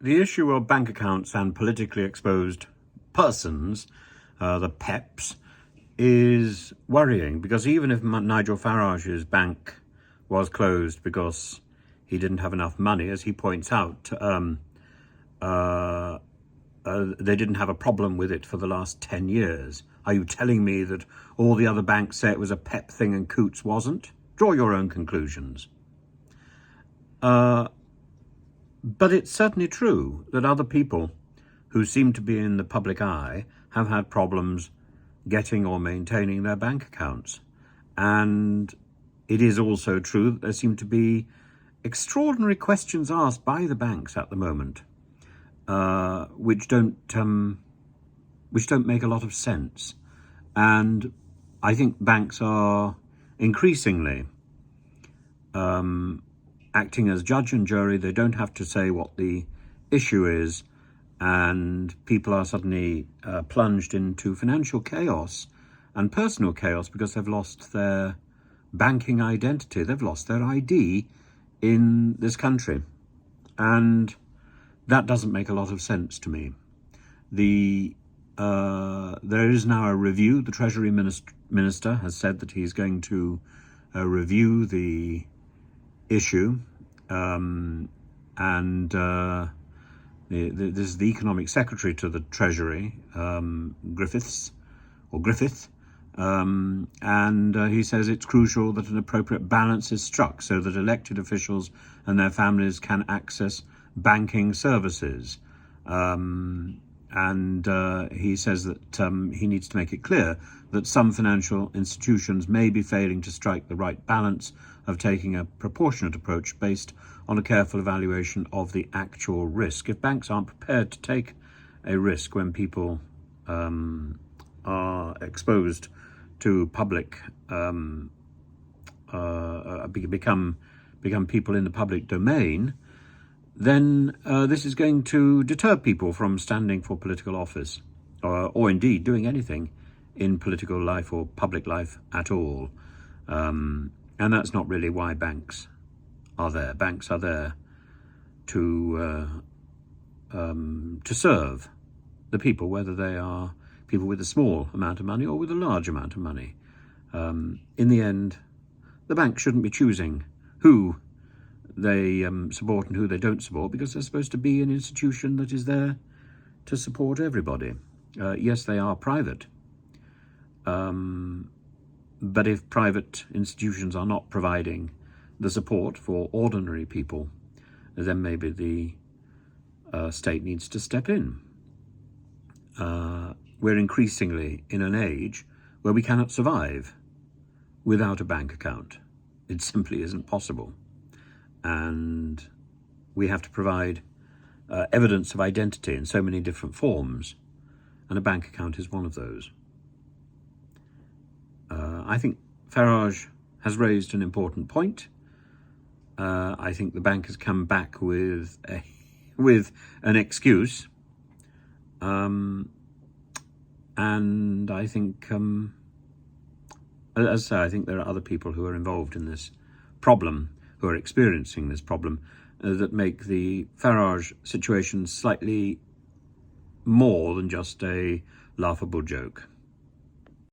The issue of bank accounts and politically exposed persons, the PEPs, is worrying, because even if Nigel Farage's bank was closed because he didn't have enough money, as he points out, they didn't have a problem with it for the last 10 years. Are you telling me that all the other banks say it was a PEP thing and Coutts wasn't? Draw your own conclusions. But it's certainly true that other people who seem to be in the public eye have had problems getting or maintaining their bank accounts. And it is also true that there seem to be extraordinary questions asked by the banks at the moment, which don't make a lot of sense. And I think banks are increasingly acting as judge and jury. They don't have to say what the issue is, and people are suddenly plunged into financial chaos and personal chaos because they've lost their banking identity. They've lost their ID in this country, and that doesn't make a lot of sense to me. There is now a review. The Treasury Minister has said that he's going to review the issue, and this is the Economic Secretary to the Treasury, Griffith, and he says it's crucial that an appropriate balance is struck so that elected officials and their families can access banking services. And he says that he needs to make it clear that some financial institutions may be failing to strike the right balance of taking a proportionate approach based on a careful evaluation of the actual risk. If banks aren't prepared to take a risk when people are exposed to public, become people in the public domain, then this is going to deter people from standing for political office, or indeed doing anything in political life or public life at all. And that's not really why banks are there. Banks are there to serve the people, whether they are people with a small amount of money or with a large amount of money. In the end, the bank shouldn't be choosing who they support and who they don't support, because they're supposed to be an institution that is there to support everybody. Yes, they are private, but if private institutions are not providing the support for ordinary people, then maybe the state needs to step in. We're increasingly in an age where we cannot survive without a bank account. It simply isn't possible. And we have to provide evidence of identity in so many different forms, and a bank account is one of those. I think Farage has raised an important point. I think the bank has come back with an excuse, and I think, as I say, I think there are other people who are involved in this problem, who are experiencing this problem, that make the Farage situation slightly more than just a laughable joke.